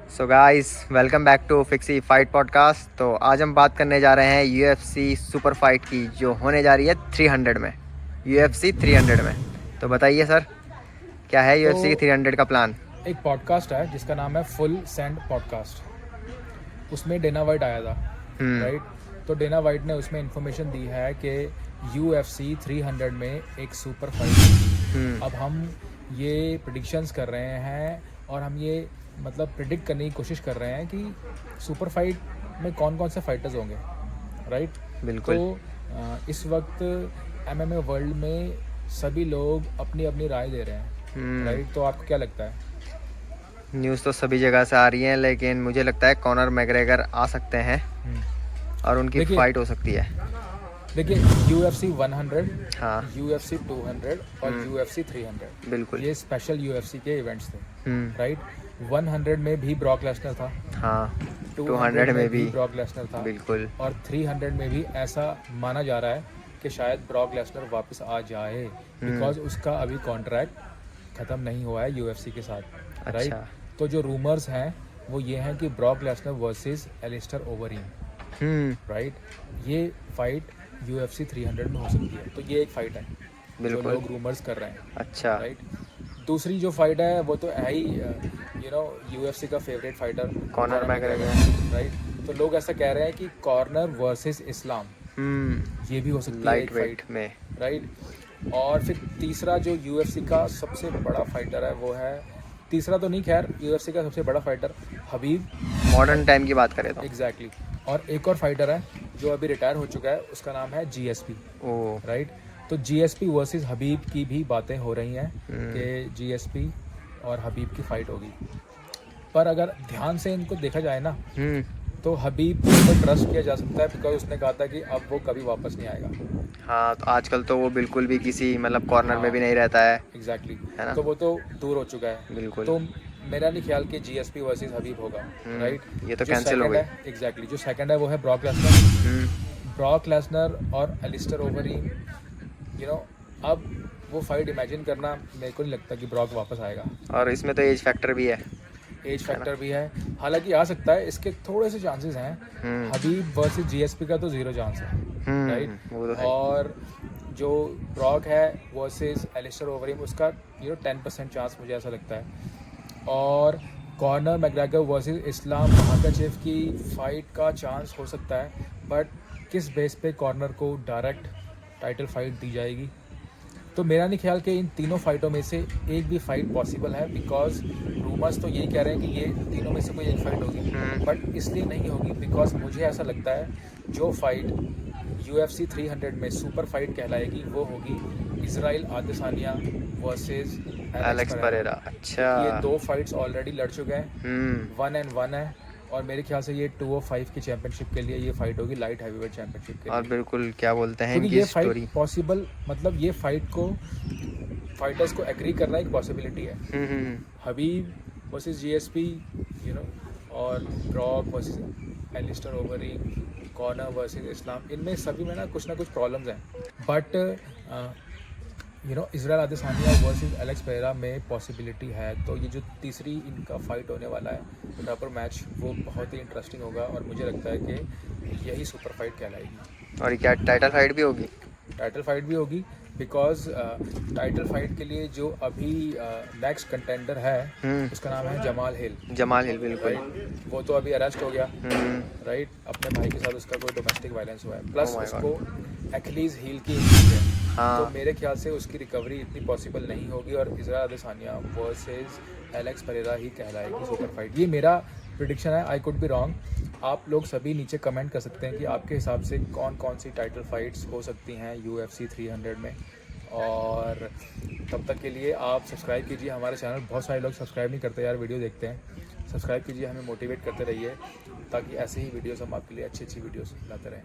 So guys, welcome back to Fixi Fight podcast. तो आज हम बात करने जा रहे हैं यूएफसी सुपर फाइट की, जो होने जा रही है 300 में, यूएफसी 300 में। तो बताइए सर, क्या है तो यूएफसी 300 का प्लान? एक पॉडकास्ट है जिसका नाम है फुल सेंड पॉडकास्ट। उसमें डेना वाइट आया था, राइट। तो डेना वाइट ने उसमें इंफॉर्मेशन दी है कि UFC 300 में एक सुपर फाइट। अब हम ये प्रिडिक्शंस कर रहे हैं और हम ये मतलब प्रिडिक्ट करने की कोशिश कर रहे हैं कि सुपर फाइट में कौन कौन से फाइटर्स होंगे, राइट। बिल्कुल। तो इस वक्त MMA वर्ल्ड में सभी लोग अपनी अपनी राय दे रहे हैं, राइट। तो आपको क्या लगता है? न्यूज़ तो सभी जगह से आ रही है, लेकिन मुझे लगता है कॉनर मैग्रेगर आ सकते हैं और उनकी फाइट हो सकती है। देखिए, UFC 100, हाँ, UFC 200 और UFC 300, बिल्कुल। ये स्पेशल UFC के इवेंट्स थे, राइट। 100 में भी ब्रॉक लेसनर था, हाँ, 200 में भी ब्रॉक लेसनर था, बिल्कुल। और 300 में भी ऐसा माना जा रहा है कि शायद ब्रॉक लेसनर वापस आ जाए, बिकॉज उसका अभी कॉन्ट्रैक्ट ख़त्म नहीं हुआ है UFC के साथ, राइट। अच्छा। तो जो रूमर्स हैं वो ये हैं कि Brock Lesnar versus Alistair Overeem, right. ये फाइट UFC 300 में हो सकती है। तो ये एक फाइट है जो बिल्कुल। लोग रूमर्स कर रहे हैं, अच्छा। राइट। दूसरी जो फाइट है वो तो है ही UFC का favourite fighter Conor McGregor. Right. तो लोग ऐसा कह रहे हैं कि कॉर्नर वर्सेस इस्लाम, ये भी हो सकती है लाइट एक वेट फाइट में। राइट। और फिर तीसरा जो UFC का सबसे बड़ा फाइटर है वो है, तीसरा तो नहीं, खैर UFC का सबसे बड़ा फाइटर हबीब, मॉडर्न टाइम की बात करें तो। एग्जैक्टली। और एक और फाइटर है जो अभी रिटायर हो चुका है, उसका नाम है GSP, ओ। राइट। तो GSP वर्सेस हबीब की भी बातें हो रही हैं कि GSP और हबीब की फाइट होगी। पर अगर ध्यान से इनको देखा जाए ना, तो हबीब पर ट्रस्ट किया जा सकता है, बिकॉज उसने कहा था कि अब वो कभी वापस नहीं आएगा। हाँ, तो आजकल तो वो बिल्कुल भी किसी मतलब कॉर्नर में भी नहीं रहता है। एग्जैक्टली, है ना? तो वो तो दूर हो चुका है। बिल्कुल। तो मेरा नहीं ख्याल कि GSP वर्सेस हबीब होगा, राइट। ये तो जो कैंसिल हो सेकंड गई। है, एग्जैक्टली, जो सेकंड है वो है ब्रॉक लेसनर। ब्रॉक लेसनर और एलिस्टर ओवरीन, अब वो फाइट इमेजिन करना, मेरे को नहीं लगता कि ब्रॉक वापस आएगा। और इसमें तो एज फैक्टर भी है। एज फैक्टर भी है, हालांकि आ सकता है, इसके थोड़े से चांसेस हैं। हबीब वर्सेस GSP का तो 0 चांस है, राइट। वो तो है। और जो ब्रॉक है वर्सेस एलिस्टर ओवरीन, उसका 10% चांस मुझे ऐसा लगता है। और कॉर्नर मैग्रेगर वर्सेस इस्लाम महाकाचेव की फाइट का चांस हो सकता है, बट किस बेस पे कॉर्नर को डायरेक्ट टाइटल फाइट दी जाएगी? तो मेरा नहीं ख्याल कि इन तीनों फाइटों में से एक भी फाइट पॉसिबल है, बिकॉज रूमर्स तो यही कह रहे हैं कि ये तीनों में से कोई एक फाइट होगी, बट इसलिए नहीं होगी बिकॉज मुझे ऐसा लगता है जो फाइट UFC 300 में सुपर फाइट कहलाएगी वो होगी Israel Adesanya versus Alex Pereira. अच्छा। ये 2 फाइट्स ऑलरेडी लड़ चुके हैं, 1-1 है, और मेरे ख्याल से ये 205 की चैंपियनशिप के लिए ये फाइट होगी, लाइट हैवीवेट चैंपियनशिप के लिए। और बिल्कुल, क्या बोलते हैं क्योंकि इनकी ये स्टोरी। फाइट पॉसिबल, मतलब ये फाइट को फाइटर्स को एग्री करना एक पॉसिबिलिटी है। हबीब वर्सेस GSP, और Brock versus Alistair Overeem, Conor versus Islam, इनमें सभी में ना कुछ प्रॉब्लम्स हैं, but Israel Adesanya versus Alex Pereira में पॉसिबिलिटी है। तो ये जो तीसरी इनका फाइट होने वाला है रबर मैच, वो बहुत ही इंटरेस्टिंग होगा, और मुझे लगता है कि यही सुपर फाइट कहलाएगी। और क्या टाइटल फाइट भी होगी? टाइटल फाइट भी होगी, बिकॉज टाइटल फाइट के लिए जो अभी नेक्स्ट कंटेंडर है उसका नाम है जमाल हिल। जमाल हिल, बिल्कुल। राइट, वो तो अभी अरेस्ट हो गया, राइट। अपने भाई के साथ उसका कोई डोमेस्टिक वायलेंस हुआ है, प्लस उसको एक्लीज हील की इंजरी है। हाँ। तो मेरे ख्याल से उसकी रिकवरी इतनी पॉसिबल नहीं होगी, और Israel Adesanya versus Alex Pereira ही कहलाएगी सुपर फाइट। ये मेरा प्रिडिक्शन है, आई कुड बी रॉन्ग। आप लोग सभी नीचे कमेंट कर सकते हैं कि आपके हिसाब से कौन कौन सी टाइटल फाइट्स हो सकती हैं UFC 300 में। और तब तक के लिए आप सब्सक्राइब कीजिए हमारे चैनल। बहुत सारे लोग सब्सक्राइब नहीं करते यार, वीडियो देखते हैं। सब्सक्राइब कीजिए, हमें मोटिवेट करते रहिए, ताकि ऐसे ही वीडियोस हम आपके लिए अच्छी वीडियोस लाते रहें।